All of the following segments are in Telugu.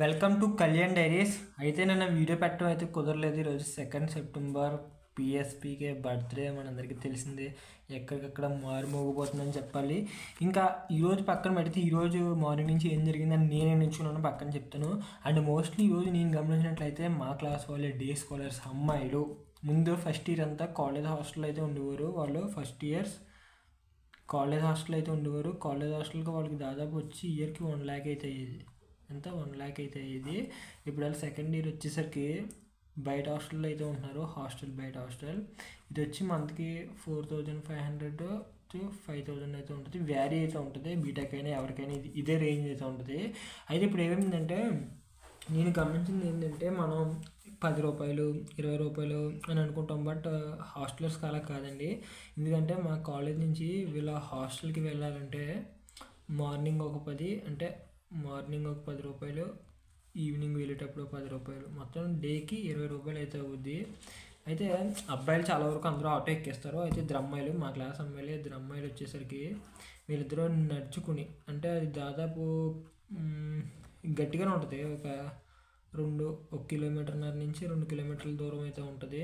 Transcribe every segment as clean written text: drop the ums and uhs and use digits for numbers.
Welcome to Kalyan diaries. అయితే నేను వీడియో పెట్టడం అయితే కుదరలేదు. ఈరోజు 2 సెప్టెంబర్ పిఎస్పీకే బర్త్డే మనందరికీ తెలిసిందే. ఎక్కడికక్కడ మారుమోగిపోతుందని చెప్పాలి. ఇంకా ఈరోజు పక్కన పెడితే ఈరోజు మార్నింగ్ నుంచి ఏం జరిగిందని నేనే నిల్చున్నాను పక్కన చెప్తాను. అండ్ మోస్ట్లీ ఈరోజు నేను గమనించినట్లయితే మా క్లాస్ వాళ్ళే డే స్కాలర్స్ అమ్మాయిలు ముందు ఫస్ట్ ఇయర్ అంతా కాలేజ్ హాస్టల్లో అయితే ఉండేవారు. వాళ్ళు ఫస్ట్ ఇయర్స్ కాలేజ్ హాస్టల్ అయితే ఉండేవారు. కాలేజ్ హాస్టల్కి వాళ్ళకి దాదాపు వచ్చి ఇయర్కి 1 lakh అయితే అయ్యేది. ఎంత 1 lakh అయితే అయ్యేది. ఇప్పుడు వాళ్ళు సెకండ్ ఇయర్ వచ్చేసరికి బయట హాస్టల్లో అయితే ఉంటున్నారు. బయట హాస్టల్ ఇది వచ్చి మంత్కి 4500 to 5000 అయితే ఉంటుంది. వ్యారీ అయితే ఉంటుంది. బీటెక్ అయినా ఎవరికైనా ఇదే రేంజ్ అయితే ఉంటుంది. అయితే ఇప్పుడు ఏమైందంటే నేను గమనించింది ఏంటంటే మనం 10 రూపాయలు 20 రూపాయలు అని అనుకుంటాం. బట్ హాస్టలర్స్కి అలా కాదండి. ఎందుకంటే మా కాలేజ్ నుంచి వీళ్ళ హాస్టల్కి వెళ్ళాలంటే మార్నింగ్ ఒక 10 రూపాయలు, ఈవినింగ్ వెళ్ళేటప్పుడు 10 రూపాయలు, మొత్తం డేకి 20 రూపాయలు అయితే అవుద్ది. అయితే అబ్బాయిలు చాలా వరకు అందరూ ఆటో ఎక్కేస్తారు. అయితే ఇద్దరు అమ్మాయిలు, మా క్లాస్ అమ్మాయిలు ఇద్దరు అమ్మాయిలు వచ్చేసరికి వీళ్ళిద్దరూ నడుచుకుని, అంటే అది దాదాపు గట్టిగానే ఉంటుంది. ఒక 1 కిలోమీటర్న్నర నుంచి 2 కిలోమీటర్ల దూరం అయితే ఉంటుంది.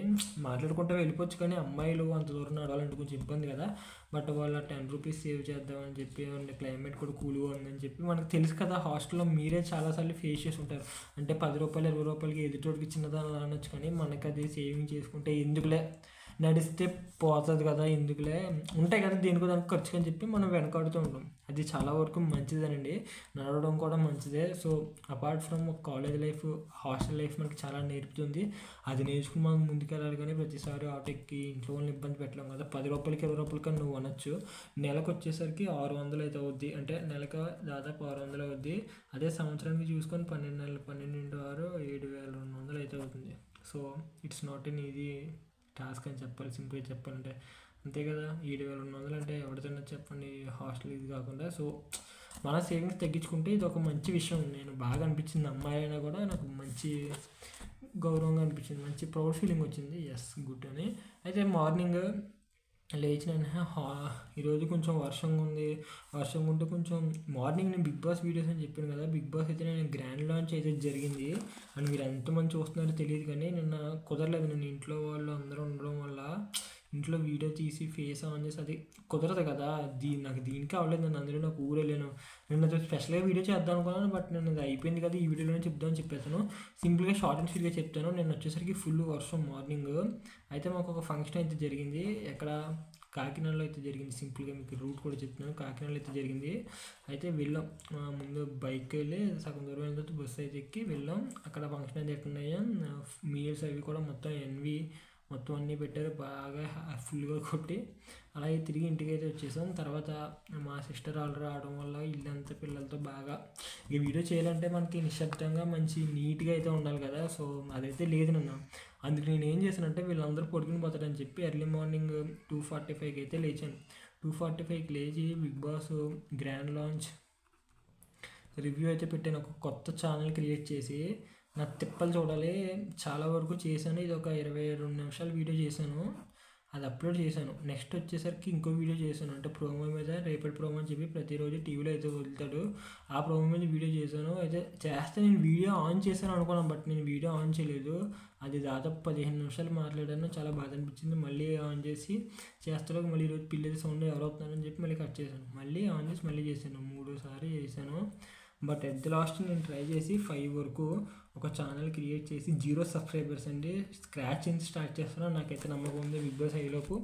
మాట్లాడుకుంటూ వెళ్ళిపోవచ్చు, కానీ అమ్మాయిలు అంత దూరం నడవాలంటే కొంచెం ఇబ్బంది కదా. బట్ వాళ్ళ 10 రూపీస్ సేవ్ చేద్దామని చెప్పి, క్లైమేట్ కూడా కూల్గా ఉందని చెప్పి, మనకు తెలుసు కదా హాస్టల్లో మీరే చాలాసార్లు ఫేస్ చేసి ఉంటారు. అంటే 10 రూపాయలు 20 రూపాయలకి ఎదుటోడికి చిన్నదాన్ని అనొచ్చు, కానీ మనకు అది సేవింగ్ చేసుకుంటే ఎందుకులే, నడిస్తే పోతుంది కదా, ఎందుకులే ఉంటాయి కదా దేనికో దానికి ఖర్చుకు అని చెప్పి మనం వెనకాడుతూ ఉంటాం. అది చాలా వరకు మంచిదేనండి, నడవడం కూడా మంచిదే. So apart from college life, hostel life మనకి చాలా నేర్పుతుంది. అది నేర్చుకుని మనం ముందుకెళ్ళాలి. కానీ ప్రతిసారి ఆటో ఎక్కి ఇంట్లో వాళ్ళని ఇబ్బంది పెట్టలేం కదా. 10 రూపాయలకి 20 రూపాయలకి నువ్వు అనొచ్చు. నెలకు వచ్చేసరికి 600 అయితే అవుద్ది. అంటే నెలకు దాదాపు 600 అవుద్ది. అదే సంవత్సరానికి చూసుకొని 12 నెలలు, 12 into 6 7200 అయితే అవుతుంది. So it's not an easy task అని చెప్పాలి. సింపుల్గా చెప్పాలంటే అంతే కదా. 7200 అంటే ఎవరితోనే చెప్పండి హాస్టల్ ఇది కాకుండా. సో మన సేవింగ్స్ తగ్గించుకుంటే ఇది ఒక మంచి విషయం. నేను బాగా అనిపించింది. అమ్మాయి అయినా కూడా నాకు మంచి గౌరవంగా అనిపించింది, మంచి ప్రౌడ్ ఫీలింగ్ వచ్చింది. ఎస్ గుడ్ అని. అయితే మార్నింగ్ లేచిన ఈరోజు కొంచెం వర్షంగా ఉంటే కొంచెం మార్నింగ్ నేను బిగ్ బాస్ వీడియోస్ అని చెప్పాను కదా. బిగ్ బాస్ అయితే నేను గ్రాండ్ లాంచ్ అయితే జరిగింది. అండ్ మీరు ఎంతమంది చూస్తున్నారో తెలియదు, కానీ నిన్న కుదరలేదు. నేను ఇంట్లో వాళ్ళు అందరూ ఉండడం వల్ల ఇంట్లో వీడియో తీసి ఫేస్ ఆన్ చేసి అది కుదరదు కదా. నాకు దీనికి అవ్వలేదు. నేను అందులో నాకు ఊరు వెళ్ళాను. నేను స్పెషల్గా వీడియో చేద్దాం అనుకున్నాను, బట్ నేను అది అయిపోయింది కదా, ఈ వీడియోలోనే చెప్దామని చెప్పేస్తాను. సింపుల్గా షార్ట్ అండ్ స్వీట్గా చెప్తాను. నేను వచ్చేసరికి ఫుల్ వర్షం మార్నింగ్. అయితే మాకు ఒక ఫంక్షన్ అయితే జరిగింది. ఎక్కడ కాకినాడలో అయితే జరిగింది. సింపుల్గా మీకు రూట్ కూడా చెప్తున్నాను. కాకినాడలో అయితే జరిగింది. అయితే వెళ్ళాం. ముందు బైక్ వెళ్ళి సగం దూరం అయిన తర్వాత బస్సు అయితే ఎక్కి వెళ్ళాం. అక్కడ ఫంక్షన్ అయితే ఎక్కడ అయ్యాం. మీల్స్ అవి కూడా మొత్తం మొత్తం అన్నీ పెట్టారు. బాగా ఫుల్గా కొట్టి అలాగే తిరిగి ఇంటికి అయితే వచ్చేసాం. తర్వాత మా సిస్టర్ ఆర్డర్ రావడం వల్ల ఇల్లంతా పిల్లలతో బాగా ఇక వీడియో చేయాలంటే మనకి నిశ్శబ్దంగా మంచి నీట్గా అయితే ఉండాలి కదా. సో అదైతే లేదు నన్ను. అందుకు నేను ఏం చేశానంటే వీళ్ళందరూ పడుకుని పోతారని చెప్పి ఎర్లీ మార్నింగ్ 2:45కి అయితే లేచాను. 2:45కి లేచి Bigg Boss grand launch review అయితే పెట్టాను. ఒక కొత్త ఛానల్ క్రియేట్ చేసి నా తిప్పలు చూడాలి. చాలా వరకు చేశాను. ఇది ఒక 22 నిమిషాల వీడియో చేశాను. అది అప్లోడ్ చేశాను. నెక్స్ట్ వచ్చేసరికి ఇంకో వీడియో చేశాను. అంటే ప్రోమో మీద, రేపటి ప్రోమో అని చెప్పి ప్రతిరోజు టీవీలో అయితే వదులుతాడు. ఆ ప్రోమో మీద వీడియో చేశాను. అయితే చేస్తే నేను వీడియో ఆన్ చేశాను అనుకున్నాను, బట్ నేను వీడియో ఆన్ చేయలేదు. అది దాదాపు 15 నిమిషాలు మాట్లాడాను. చాలా బాధ అనిపించింది. మళ్ళీ ఆన్ చేసి చేస్తాడు. మళ్ళీ ఈరోజు పిల్లల సౌండ్ ఎవరు అవుతున్నారని చెప్పి మళ్ళీ కట్ చేశాను. మళ్ళీ ఆన్ చేసి మళ్ళీ చేశాను. 3 సార్లు చేశాను. బట్ ఎట్ ది లాస్ట్ నేను ట్రై చేసి 5 వరకు ఒక ఛానల్ క్రియేట్ చేసి 0 సబ్స్క్రైబర్స్ అండి. స్క్రాచ్ నుంచి స్టార్ట్ చేస్తున్నాను. నాకైతే నమ్మకం ఉంది బిగ్ బాస్ అయ్యేలోపు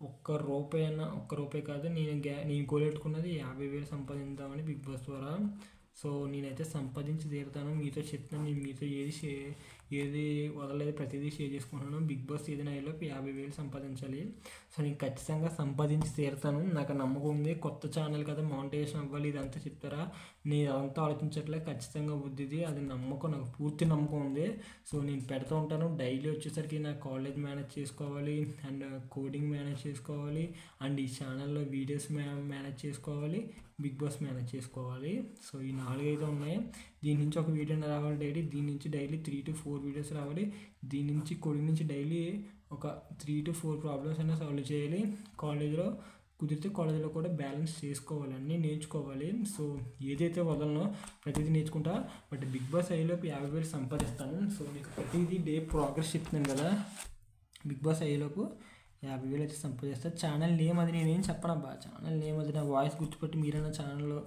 ఒక్క రూపాయి కాదు, నేను గోలెట్టుకున్నది 50,000 సంపాదిద్దామని బిగ్ బాస్ ద్వారా. సో నేనైతే సంపాదించి తీరుతాను. మీతో చెప్తాను. నేను మీతో ఏది వదలలేదు, ప్రతిదీ షేర్ చేసుకుంటున్నాను. బిగ్ బాస్ ఏదైనా అయ్యేలోపు 50,000 సంపాదించాలి. సో నేను ఖచ్చితంగా సంపాదించి తీరుతాను. నాకు నమ్మకం ఉంది. కొత్త ఛానల్ కదా, మానిటైజేషన్ అవ్వాలి, ఇదంతా చెప్తారా, నేను అదంతా ఆలోచించట్లే. ఖచ్చితంగా బుద్ధిది అది నమ్మకం, నాకు పూర్తి నమ్మకం ఉంది. సో నేను పెడుతూ ఉంటాను. డైలీ వచ్చేసరికి నా కాలేజ్ మేనేజ్ చేసుకోవాలి, అండ్ కోడింగ్ మేనేజ్ చేసుకోవాలి, అండ్ ఈ ఛానల్లో వీడియోస్ మేనేజ్ చేసుకోవాలి, బిగ్ బాస్ మేనేజ్ చేసుకోవాలి. సో ఈ 4 అయితే ఉన్నాయి. దీని నుంచి ఒక వీడియో రావాలి డైలీ. దీని నుంచి డైలీ 3 to 4 వీడియోస్ రావాలి. దీని నుంచి కోడింగ్ నుంచి డైలీ ఒక 3 to 4 ప్రాబ్లమ్స్ అయినా సాల్వ్ చేయాలి కాలేజ్లో. కుదిరితే కాలేజీలో కూడా బ్యాలెన్స్ చేసుకోవాలి, అన్నీ నేర్చుకోవాలి. సో ఏదైతే వదలనో ప్రతిదీ నేర్చుకుంటా. బట్ బిగ్ బాస్ అయ్యేలోపు 50,000 సంపాదిస్తాను. సో మీకు ప్రతిదీ డే ప్రోగ్రెస్ చెప్తున్నాను కదా. బిగ్ బాస్ అయ్యేలోపు 50,000 అయితే సంపాదిస్తాను. ఛానల్ నేమ్ అది నేనేం చెప్పనబ్బా, ఛానల్ నేమ్ అది నా వాయిస్ గుర్తుపెట్టి మీరైనా ఛానల్లో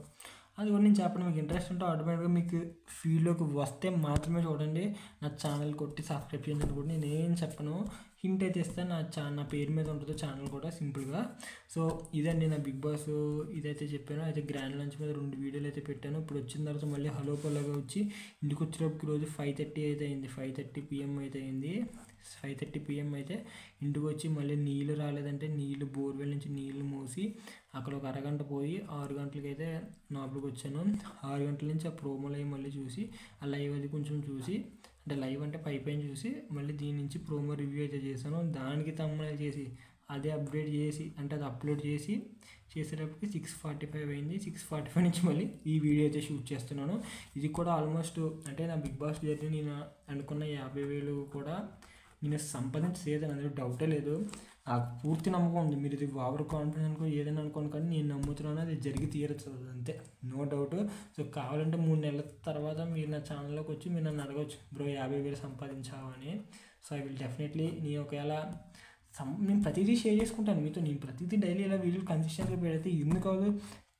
అది కూడా నేను చెప్పను. మీకు ఇంట్రెస్ట్ ఉంటే ఆటోమేటిక్గా మీకు ఫీల్డ్లోకి వస్తే మాత్రమే చూడండి. నా ఛానల్ కొట్టి సబ్స్క్రైబ్ చేయండి కూడా నేనేం చెప్పను. హింట్ అయితే ఇస్తాను. నా పేరు మీద ఉంటుంది ఛానల్ కూడా సింపుల్గా. సో ఇదండి నా బిగ్ బాస్ ఇదైతే చెప్పాను. అయితే గ్రాండ్ లంచ్ మీద 2 వీడియోలు అయితే పెట్టాను. ఇప్పుడు వచ్చిన తర్వాత మళ్ళీ హలో పల్లగా వచ్చి ఇంటికి వచ్చేటప్పుడు రోజు 5:30 అయితే అయింది. 5:30 PM అయితే అయింది. 5:30 PM అయితే ఇంటికి వచ్చి మళ్ళీ నీళ్ళు రాలేదంటే నీళ్ళు బోర్వెల్ నుంచి నీళ్ళు మోసి అక్కడ ఒక అరగంట పోయి 6 గంటలకి అయితే నాపులకు వచ్చాను. 6 గంటల నుంచి ఆ ప్రోమోలు అవి మళ్ళీ చూసి ఆ లైవ్ అది కొంచెం చూసి, అంటే లైవ్ అంటే పైపైన చూసి మళ్ళీ దీని నుంచి ప్రోమో రివ్యూ అయితే చేశాను. దానికి తమ్ముళ్ళు చేసి అదే అప్డేట్ చేసి అంటే అది అప్లోడ్ చేసేటప్పటికి 6:45 అయింది. 6:45 నుంచి మళ్ళీ ఈ వీడియో అయితే షూట్ చేస్తున్నాను. ఇది కూడా ఆల్మోస్ట్ అంటే నా బిగ్ బాస్ జర్నీ నేను అనుకున్న 50,000 కూడా నేను సంపాదించేదని అందులో డౌటే లేదు. నాకు పూర్తి నమ్మకం ఉంది. మీరు ఇది ఓవర్ కాన్ఫిడెన్స్ అనుకో ఏదైనా అనుకోండి, కానీ నేను నమ్ముతున్నాను అది జరిగి తీరుతుంది అంతే, నో డౌట్. సో కావాలంటే 3 నెలల తర్వాత మీరు నా ఛానల్లోకి వచ్చి మీరు నన్ను అడగవచ్చు, బ్రో 50,000 సంపాదించావు అని. సో ఐ విల్ డెఫినెట్లీ ఒకవేళ నేను ప్రతిదీ షేర్ చేసుకుంటాను మీతో. నేను ప్రతిదీ డైలీ ఇలా వీడియోలు కన్సిస్టెంట్గా పెడితే ఎందుకు కాదు,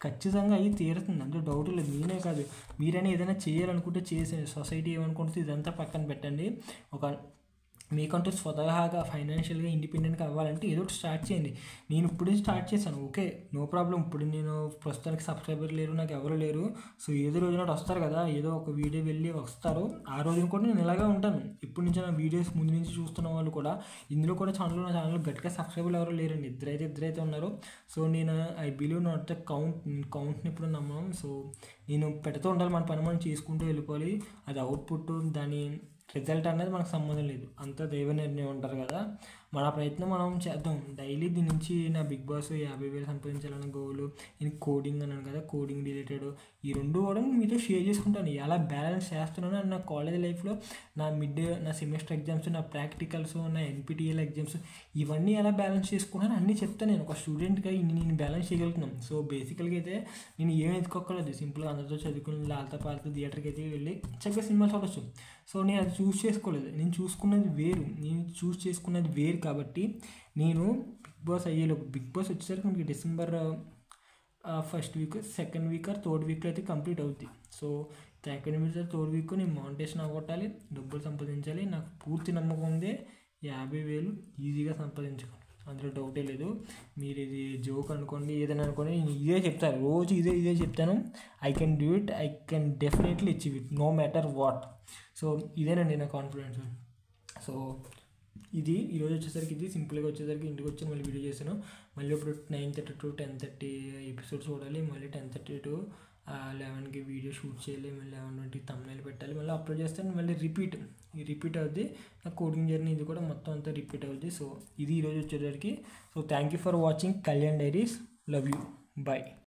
ఖచ్చితంగా అవి తీరుతుంది, అందులో డౌట్ లేదు. నేనే కాదు, మీరైనా ఏదైనా చేయాలనుకుంటే చేసేది. సొసైటీ ఏమనుకుంటుంది ఇదంతా పక్కన పెట్టండి. మీకంటూ స్వతహాగా ఫైనాన్షియల్గా ఇండిపెండెంట్గా అవ్వాలంటే ఏదో ఒకటి స్టార్ట్ చేయండి. నేను ఇప్పుడే స్టార్ట్ చేశాను, ఓకే నో ప్రాబ్లం. ఇప్పుడు నేను ప్రస్తుతానికి సబ్స్క్రైబర్ లేరు, నాకు ఎవరు లేరు. సో ఏదో రోజు నాడు వస్తారు కదా, ఏదో ఒక వీడియో వెళ్ళి వస్తారు, ఆ రోజున కూడా నేను ఇలాగే ఉంటాను. ఇప్పటి నుంచి నా వీడియోస్ ముందు నుంచి చూస్తున్న వాళ్ళు కూడా ఇందులో కూడా నా ఛానల్ గట్టిగా సబ్స్క్రైబర్లు ఎవరు లేరండి, ఇద్దరైతే ఉన్నారు. సో నేను ఐ బిలీవ్ నాట్ ద కౌంట్ని ఇప్పుడు నమ్మను. సో నేను పెడుతూ ఉండాలి, మన పని మనం చేసుకుంటూ వెళ్ళిపోవాలి. అది అవుట్పుట్ దాని రిజల్ట్ అనేది మనకు సంబంధం లేదు, అంతా దైవ నిర్ణయం ఉంటారు కదా. మన ప్రయత్నం మనం చేద్దాం. డైలీ దీని నుంచి నా బిగ్ బాస్ 50,000 సంపాదించాలన్న గోలు. నేను కోడింగ్ అన్నాను కదా, కోడింగ్ రిలేటెడ్ ఈ 2 కూడా మీతో షేర్ చేసుకుంటాను. ఎలా బ్యాలెన్స్ చేస్తున్నాను అండ్ నా కాలేజ్ లైఫ్లో నా సెమిస్టర్ ఎగ్జామ్స్, నా ప్రాక్టికల్స్, నా NPTEL ఎగ్జామ్స్ ఇవన్నీ ఎలా బ్యాలెన్స్ చేసుకున్నాను అన్నీ చెప్తాను. నేను ఒక స్టూడెంట్గా నేను బ్యాలెన్స్ చేయగలుగుతున్నాను. సో బేసికల్గా అయితే నేను ఏం ఎత్తుకోలేదు, సింపుల్గా అందరితో చదువుకుని లాల్తా పాల్తా థియేటర్కి అయితే వెళ్ళి చక్కగా సినిమా చూడొచ్చు. సో నేను అది చూస్ చేసుకోలేదు, నేను చూస్ చేసుకున్నది వేరు. కాబట్టి నేను బిగ్ బాస్ అయ్యేలోపు, బిగ్ బాస్ వచ్చేసరికి మనకి December 1st week, 2nd week or 3rd వీక్లో అయితే కంప్లీట్ అవుద్ది. So 2nd week 3rd week నేను మానిటైజేషన్ అవ్వగొట్టాలి, డబ్బులు సంపాదించాలి. నాకు పూర్తి నమ్మకం ఉంది 50,000 ఈజీగా సంపాదించుకోండి, అందులో డౌటే లేదు. మీరు ఇది జోక్ అనుకోండి, ఏదైనా అనుకోండి, నేను ఇదే చెప్తాను, రోజు ఇదే చెప్తాను. I can do it, I can definitely achieve it, no matter what. So ఇదేనండి నా కాన్ఫిడెన్స్. సో ఇది ఈరోజు వచ్చేసరికి ఇది సింపుల్గా వచ్చేసరికి ఇంటికి వచ్చి మళ్ళీ వీడియో చేశాను. మళ్ళీ ఇప్పుడు 9:30 to 10:30 ఎపిసోడ్ చూడాలి. మళ్ళీ 10:30 to 11కి వీడియో షూట్ చేయాలి. మళ్ళీ 11:20 thumbnail పెట్టాలి. మళ్ళీ అప్లోడ్ చేస్తాను. మళ్ళీ రిపీట్ అవుద్ది నా కోడింగ్ జర్నీ, ఇది కూడా మొత్తం అంతా రిపీట్ అవుద్ది. సో ఇది ఈరోజు వచ్చేసరికి. So thank you for watching Kalyan diaries, love you, bye.